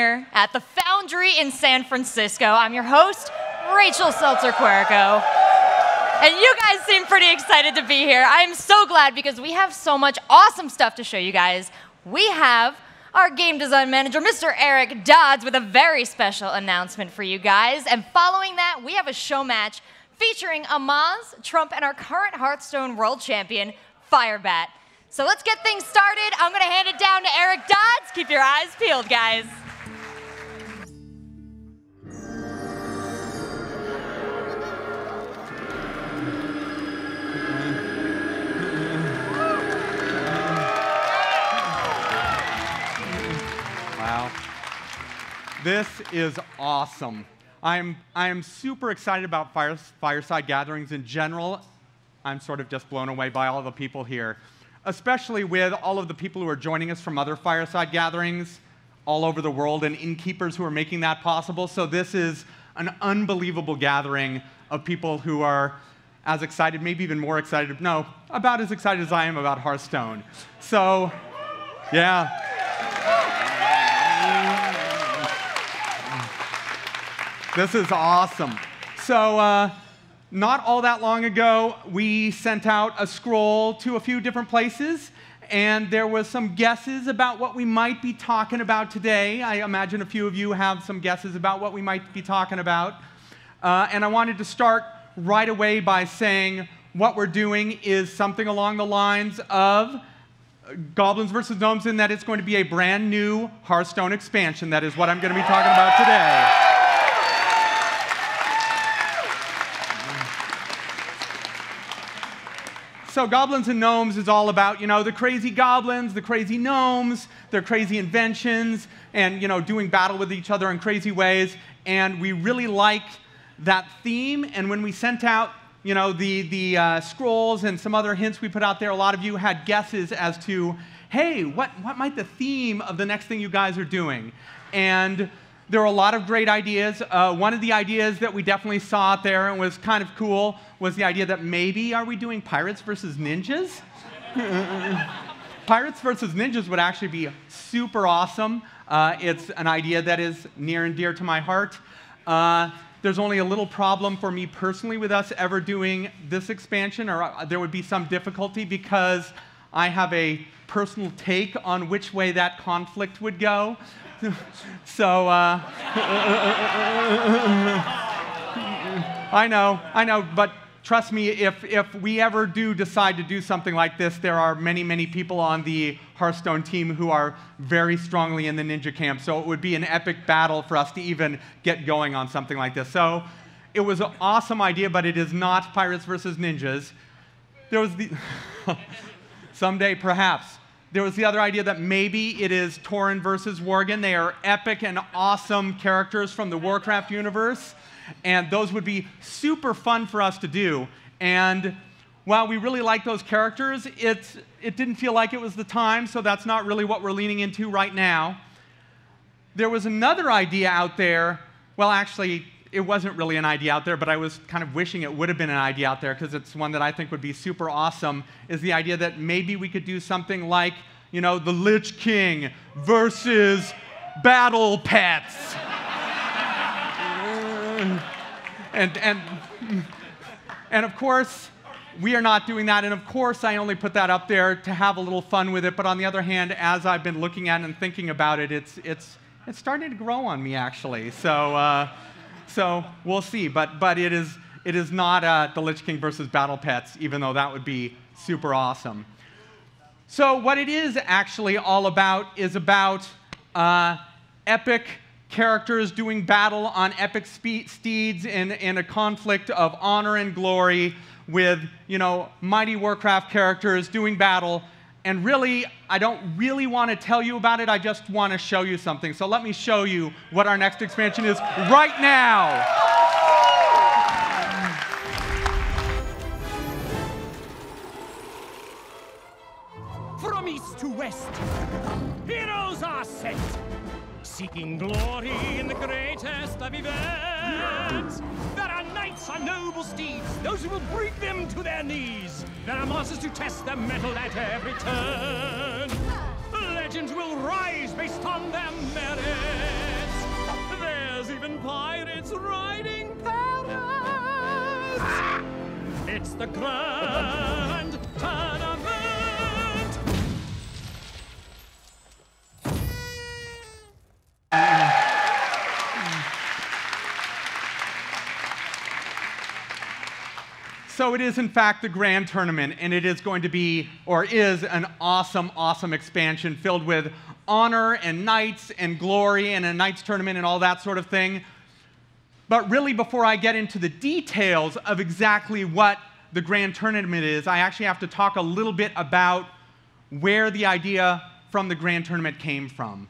here at the Foundry in San Francisco. I'm your host, Rachel Seltzer-Querico. And you guys seem pretty excited to be here. I'm so glad because we have so much awesome stuff to show you guys. We have our game design manager, Mr. Eric Dodds, with a very special announcement for you guys. And following that, we have a show match featuring Amaz, Trump, and our current Hearthstone world champion, Firebat. So let's get things started. I'm going to hand it down to Eric Dodds. Keep your eyes peeled, guys. Wow. This is awesome. I am super excited about fireside gatherings in general. I'm sort of just blown away by all the people here, especially with all of the people who are joining us from other fireside gatherings all over the world and innkeepers who are making that possible. So this is an unbelievable gathering of people who are as excited, maybe even more excited, no, about as excited as I am about Hearthstone. So, yeah. This is awesome. So, not all that long ago, we sent out a scroll to a few different places, and there was some guesses about what we might be talking about today. I imagine a few of you have some guesses about what we might be talking about. And I wanted to start right away by saying what we're doing is something along the lines of Goblins versus Gnomes, in that it's going to be a brand new Hearthstone expansion. That is what I'm going to be talking about today. So Goblins and Gnomes is all about, the crazy goblins, the crazy gnomes, their crazy inventions, and, doing battle with each other in crazy ways. And we really liked that theme. And when we sent out, the scrolls and some other hints we put out there, a lot of you had guesses as to, hey, what might the theme of the next thing you guys are doing? And there were a lot of great ideas. One of the ideas that we definitely saw out there and was kind of cool was the idea that maybe are we doing pirates versus ninjas? Pirates versus ninjas would actually be super awesome. It's an idea that is near and dear to my heart. There's only a little problem for me personally with us ever doing this expansion, or there would be some difficulty because I have a personal take on which way that conflict would go. So, I know, but trust me, if we ever do decide to do something like this, there are many, many people on the Hearthstone team who are very strongly in the ninja camp, so it would be an epic battle for us to even get going on something like this. So, it was an awesome idea, but it is not pirates versus ninjas. There was the... someday, perhaps. There was the other idea that maybe it is Tauren versus Worgen. They are epic and awesome characters from the Warcraft universe, and those would be super fun for us to do. And while we really like those characters, it didn't feel like it was the time, so that's not really what we're leaning into right now. There was another idea out there. Well, actually, it wasn't really an idea out there, but I was kind of wishing it would have been an idea out there because it's one that I think would be super awesome, is the idea that maybe we could do something like, the Lich King versus Battle Pets. And of course, we are not doing that. And of course, I only put that up there to have a little fun with it. But on the other hand, as I've been looking at it and thinking about it, it's starting to grow on me, actually. So we'll see, but it is not the Lich King versus Battle Pets, even though that would be super awesome. So what it is actually all about is about epic characters doing battle on epic steeds in a conflict of honor and glory with, mighty Warcraft characters doing battle. And really, I don't really want to tell you about it. I just want to show you something. So let me show you what our next expansion is right now. From east to west, heroes are sent, seeking glory in the greatest of events. There are knights on noble steeds, those who will bring them to their knees. There are monsters to test their mettle at every turn. Legends will rise based on their merit. and pirates riding parrots. It's the grand tournament. So it is, in fact, the Grand Tournament, and it is going to be, or is, an awesome, awesome expansion filled with honor and knights and glory and a knights tournament and all that sort of thing. But really, before I get into the details of exactly what the Grand Tournament is, I actually have to talk a little bit about where the idea from the Grand Tournament came from.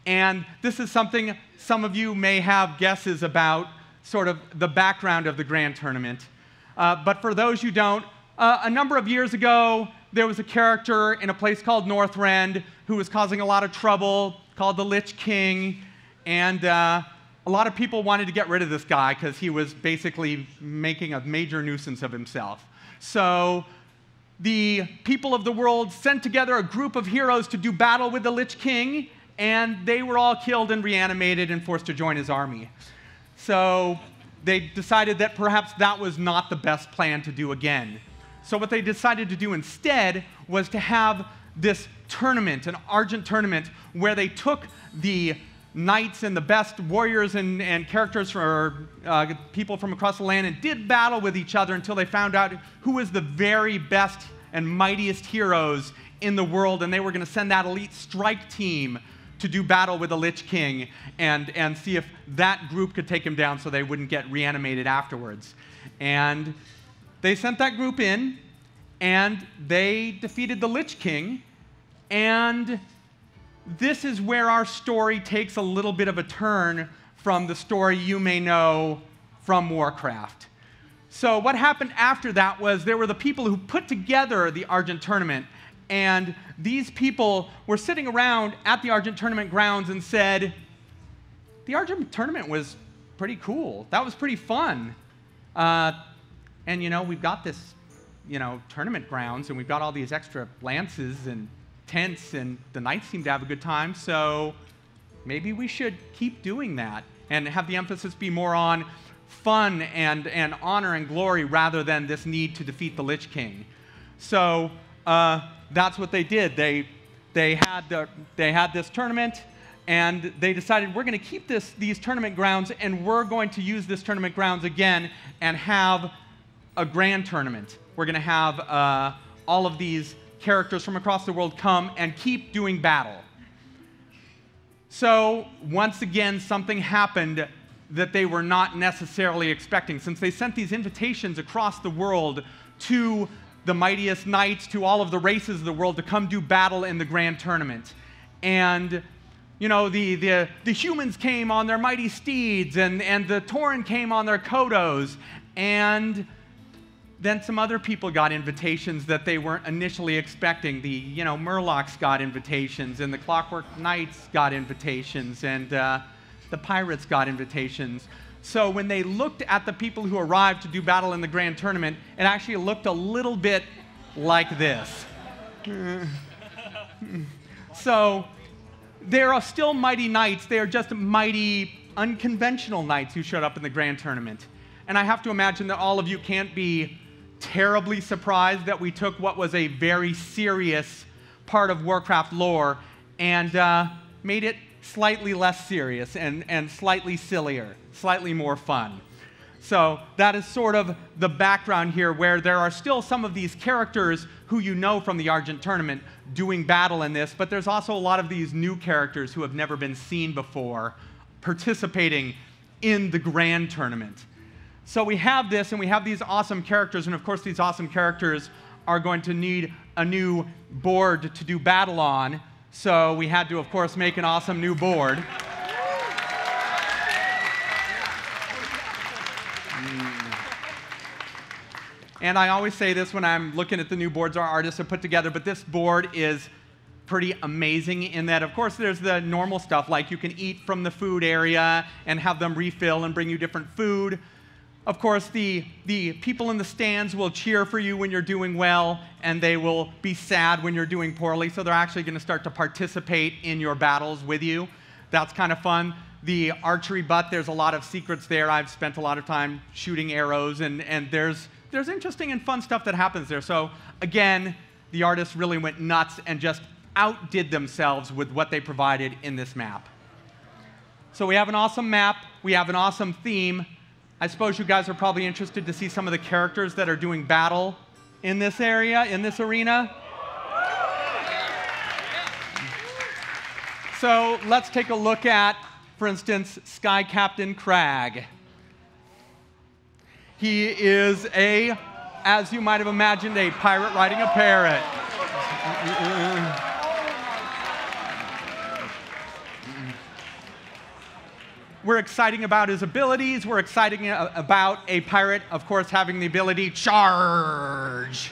And this is something some of you may have guesses about, sort of the background of the Grand Tournament. But for those who don't, a number of years ago, there was a character in a place called Northrend who was causing a lot of trouble, called the Lich King. And a lot of people wanted to get rid of this guy because he was basically making a major nuisance of himself. So the people of the world sent together a group of heroes to do battle with the Lich King, and they were all killed and reanimated and forced to join his army. So they decided that perhaps that was not the best plan to do again. So what they decided to do instead was to have this tournament, an Argent tournament, where they took the knights and the best warriors and characters for people from across the land and did battle with each other until they found out who was the very best and mightiest heroes in the world, and they were going to send that elite strike team to do battle with the Lich King and see if that group could take him down so they wouldn't get reanimated afterwards. And they sent that group in, and they defeated the Lich King. And this is where our story takes a little bit of a turn from the story you may know from Warcraft. So what happened after that was there were the people who put together the Argent Tournament, and these people were sitting around at the Argent Tournament grounds and said, the Argent Tournament was pretty cool. That was pretty fun. And, you know, we've got this, you know, tournament grounds, and we've got all these extra lances and tents, and the knights seem to have a good time, so maybe we should keep doing that and have the emphasis be more on fun and honor and glory rather than this need to defeat the Lich King. So that's what they did. They had this tournament, and they decided we're going to keep these tournament grounds, and we're going to use this tournament grounds again and have a grand tournament. We're going to have all of these characters from across the world come and keep doing battle. So once again, something happened that they were not necessarily expecting. Since they sent these invitations across the world to the mightiest knights, to all of the races of the world to come do battle in the grand tournament. And you know, the humans came on their mighty steeds, and the Tauren came on their Kodos, and then some other people got invitations that they weren't initially expecting. The Murlocs got invitations, and the Clockwork Knights got invitations, and the pirates got invitations. So when they looked at the people who arrived to do battle in the grand tournament, it actually looked a little bit like this. So there are still mighty knights. They are just mighty, unconventional knights who showed up in the grand tournament. And I have to imagine that all of you can't be terribly surprised that we took what was a very serious part of Warcraft lore and made it slightly less serious and slightly sillier, slightly more fun. So that is sort of the background here, where there are still some of these characters who you know from the Argent Tournament doing battle in this, but there's also a lot of these new characters who have never been seen before participating in the grand tournament. So we have this, and we have these awesome characters, and of course these awesome characters are going to need a new board to do battle on. So we had to, of course, make an awesome new board. And I always say this when I'm looking at the new boards our artists have put together, but this board is pretty amazing in that, of course, there's the normal stuff, like you can eat from the food area and have them refill and bring you different food. Of course, the people in the stands will cheer for you when you're doing well, and they will be sad when you're doing poorly, so they're actually going to start to participate in your battles with you. That's kind of fun. the archery butt. There's a lot of secrets there. I've spent a lot of time shooting arrows, and there's interesting and fun stuff that happens there. So again, the artists really went nuts and just outdid themselves with what they provided in this map. So we have an awesome map. We have an awesome theme. I suppose you guys are probably interested to see some of the characters that are doing battle in this area, in this arena. So let's take a look at, for instance, Sky Captain Crag. He is as you might have imagined, a pirate riding a parrot. We're excited about his abilities. We're excited about a pirate, of course, having the ability charge.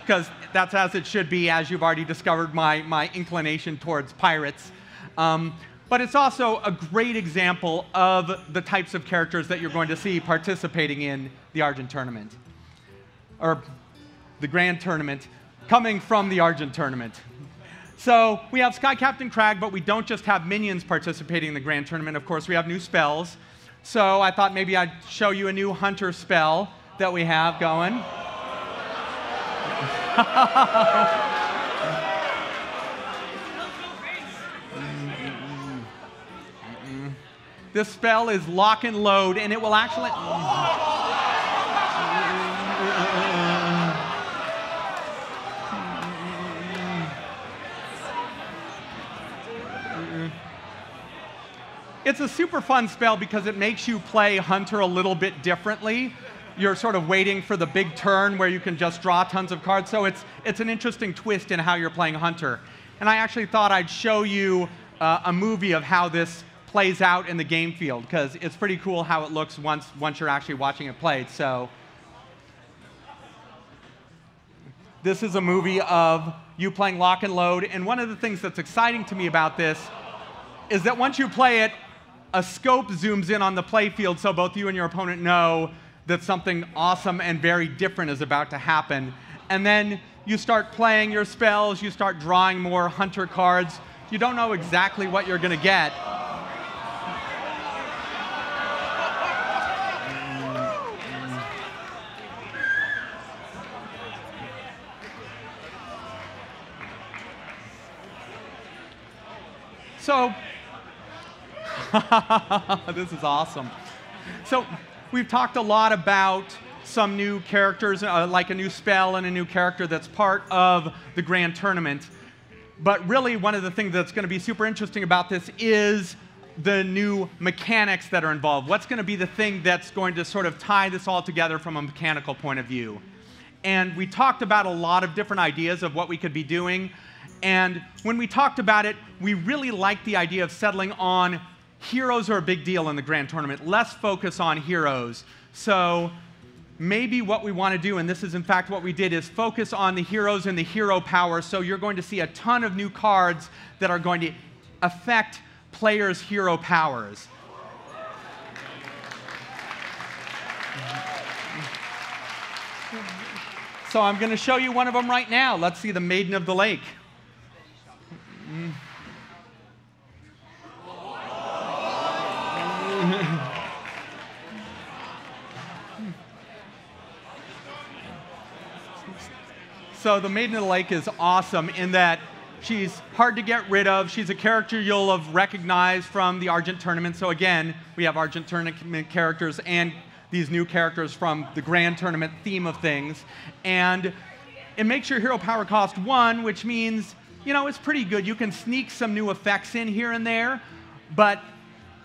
Because that's as it should be, as you've already discovered my inclination towards pirates. But it's also a great example of the types of characters that you're going to see participating in the Argent Tournament. Or the Grand Tournament, coming from the Argent Tournament. So we have Sky Captain Crag, but we don't just have minions participating in the Grand Tournament. Of course, we have new spells. So I thought maybe I'd show you a new hunter spell that we have going. This spell is Lock and Load, and it will actually... It's a super fun spell because it makes you play Hunter a little bit differently. You're sort of waiting for the big turn where you can just draw tons of cards. So it's an interesting twist in how you're playing Hunter. And I actually thought I'd show you a movie of how this plays out in the game field, because it's pretty cool how it looks once you're actually watching it played. So this is a movie of you playing Lock and Load. And one of the things that's exciting to me about this is that once you play it, a scope zooms in on the playfield so both you and your opponent know that something awesome and very different is about to happen. And then you start playing your spells, you start drawing more Hunter cards. You don't know exactly what you're going to get. So, this is awesome. So, we've talked a lot about some new characters, like a new spell and a new character that's part of the Grand Tournament. But really, one of the things that's going to be super interesting about this is the new mechanics that are involved. What's going to be the thing that's going to sort of tie this all together from a mechanical point of view? And we talked about a lot of different ideas of what we could be doing. And when we talked about it, we really liked the idea of settling on heroes are a big deal in the Grand Tournament. Less focus on heroes. So maybe what we want to do, and this is in fact what we did, is focus on the heroes and the hero power. So you're going to see a ton of new cards that are going to affect players' hero powers. So I'm going to show you one of them right now. Let's see the Maiden of the Lake. So the Maiden of the Lake is awesome in that she's hard to get rid of. She's a character you'll have recognized from the Argent Tournament. So again, we have Argent Tournament characters and these new characters from the Grand Tournament theme of things. And it makes your hero power cost 1, which means, you know, it's pretty good. You can sneak some new effects in here and there, but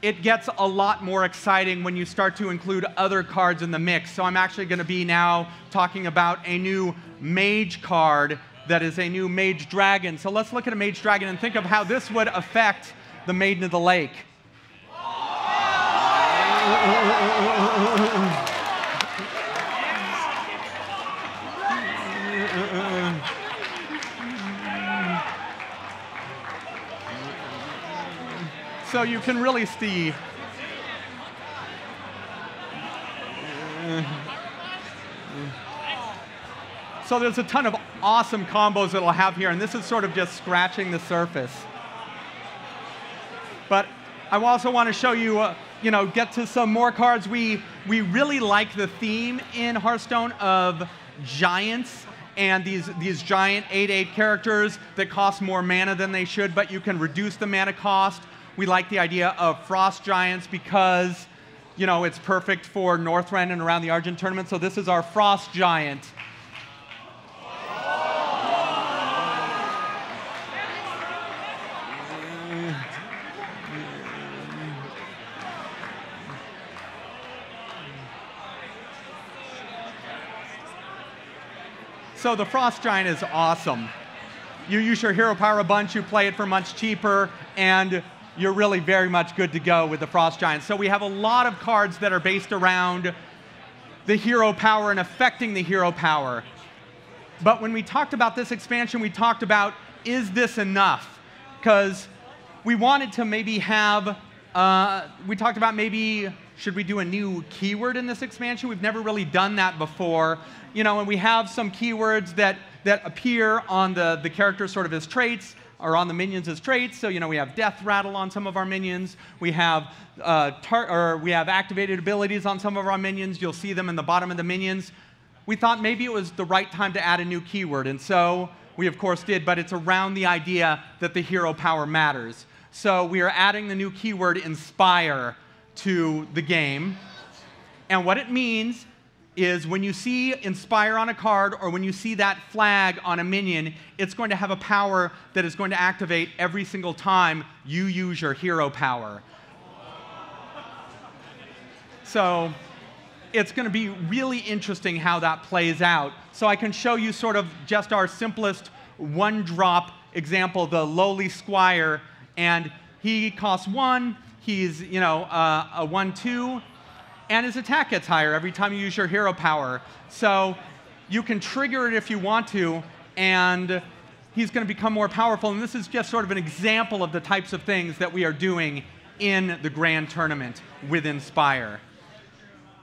it gets a lot more exciting when you start to include other cards in the mix. So I'm actually going to be now talking about a new mage card that is a new mage dragon. So let's look at a mage dragon and think of how this would affect the Maiden of the Lake. So you can really see so there's a ton of awesome combos that it'll have here, and this is sort of just scratching the surface. But I also want to show you, get to some more cards. We really like the theme in Hearthstone of giants and these giant 8/8 characters that cost more mana than they should, but you can reduce the mana cost. We like the idea of frost giants because, it's perfect for Northrend and around the Argent tournament. So this is our frost giant. So the Frost Giant is awesome. You use your hero power a bunch, you play it for much cheaper, and you're really very much good to go with the Frost Giant. So we have a lot of cards that are based around the hero power and affecting the hero power. But when we talked about this expansion, we talked about, is this enough? Because we wanted to maybe have, we talked about maybe, should we do a new keyword in this expansion? We've never really done that before. And we have some keywords that appear on the characters sort of as traits, or on the minions as traits. So, we have Death Rattle on some of our minions. We have activated abilities on some of our minions. You'll see them in the bottom of the minions. We thought maybe it was the right time to add a new keyword, and so we of course did, but it's around the idea that the hero power matters. So we are adding the new keyword Inspire to the game. And what it means is when you see Inspire on a card, or when you see that flag on a minion, it's going to have a power that is going to activate every single time you use your hero power. So it's going to be really interesting how that plays out. So I can show you sort of just our simplest one-drop example, the Lowly Squire, and he costs 1, he's, a 1/2, and his attack gets higher every time you use your hero power. So you can trigger it if you want to, and he's going to become more powerful. And this is just sort of an example of the types of things that we are doing in the Grand Tournament with Inspire.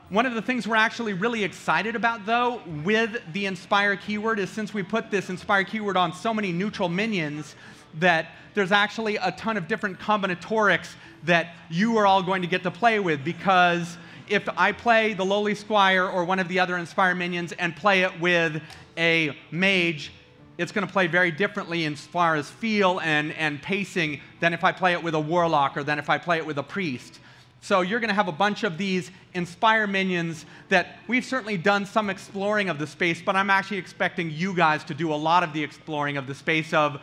One of the things we're actually really excited about, though, with the Inspire keyword is since we put this Inspire keyword on so many neutral minions, that there's actually a ton of different combinatorics that you are all going to get to play with, because if I play the Lowly Squire or one of the other Inspire minions and play it with a mage, it's going to play very differently as far as feel and pacing than if I play it with a warlock or than if I play it with a priest. So you're going to have a bunch of these Inspire minions that we've certainly done some exploring of the space, but I'm actually expecting you guys to do a lot of the exploring of the space of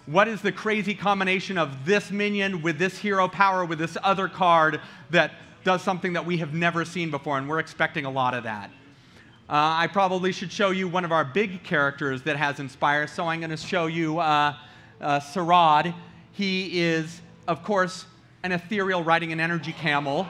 what is the crazy combination of this minion with this hero power with this other card that does something that we have never seen before, and we're expecting a lot of that. I probably should show you one of our big characters that has Inspire, so I'm going to show you Sarad. He is, of course, an ethereal riding an energy camel.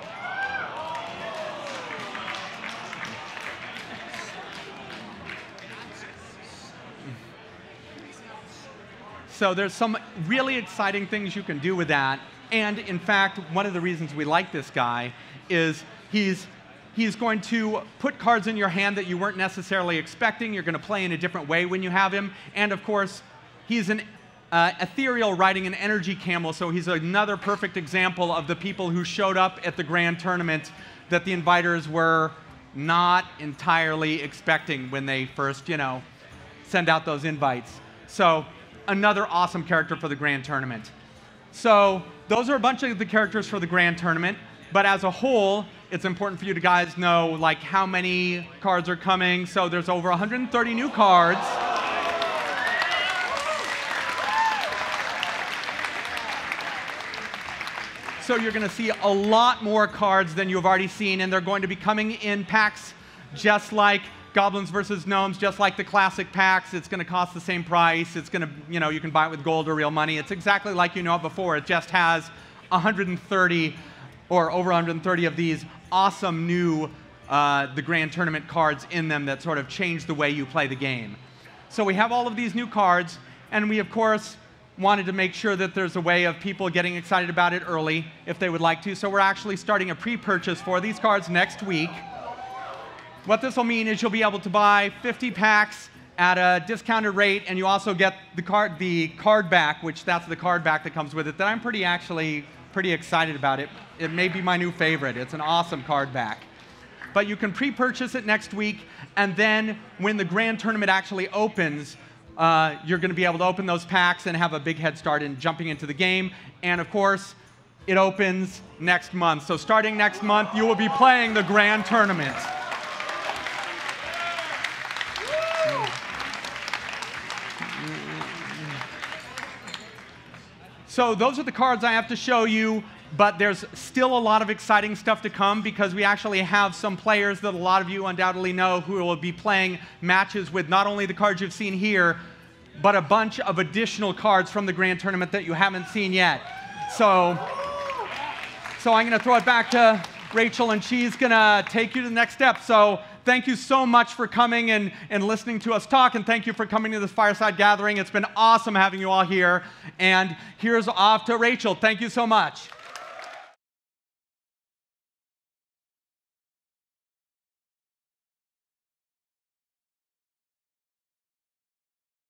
So there's some really exciting things you can do with that. And in fact, one of the reasons we like this guy is he's going to put cards in your hand that you weren't necessarily expecting. You're going to play in a different way when you have him. And of course, he's an ethereal riding an energy camel, so he's another perfect example of the people who showed up at the Grand Tournament that the inviters were not entirely expecting when they first, send out those invites. So another awesome character for the Grand Tournament. So those are a bunch of the characters for the Grand Tournament, but as a whole, it's important for you to guys know how many cards are coming. So there's over 130 new cards. So you're going to see a lot more cards than you've already seen, and they're going to be coming in packs just like Goblins versus Gnomes, just like the classic packs. It's going to cost the same price. It's going to, you can buy it with gold or real money. It's exactly like you know it before. It just has 130 or over 130 of these awesome new the Grand Tournament cards in them that sort of change the way you play the game. So we have all of these new cards, and we, of course, wanted to make sure that there's a way of people getting excited about it early if they would like to. So we're actually starting a pre-purchase for these cards next week. What this will mean is you'll be able to buy 50 packs at a discounted rate, and you also get the card back, which that's the card back that comes with it, that I'm pretty actually pretty excited about it. It may be my new favorite. It's an awesome card back. But you can pre-purchase it next week, and then when the grand tournament actually opens, you're going to be able to open those packs and have a big head start in jumping into the game. And of course, it opens next month. So starting next month, you will be playing the grand tournament. So those are the cards I have to show you, but there's still a lot of exciting stuff to come because we actually have some players that a lot of you undoubtedly know who will be playing matches with not only the cards you've seen here, but a bunch of additional cards from the grand tournament that you haven't seen yet. So I'm going to throw it back to Rachel, and she's going to take you to the next step. So thank you so much for coming and listening to us talk, and thank you for coming to this fireside gathering. It's been awesome having you all here. And here's off to Rachel. Thank you so much.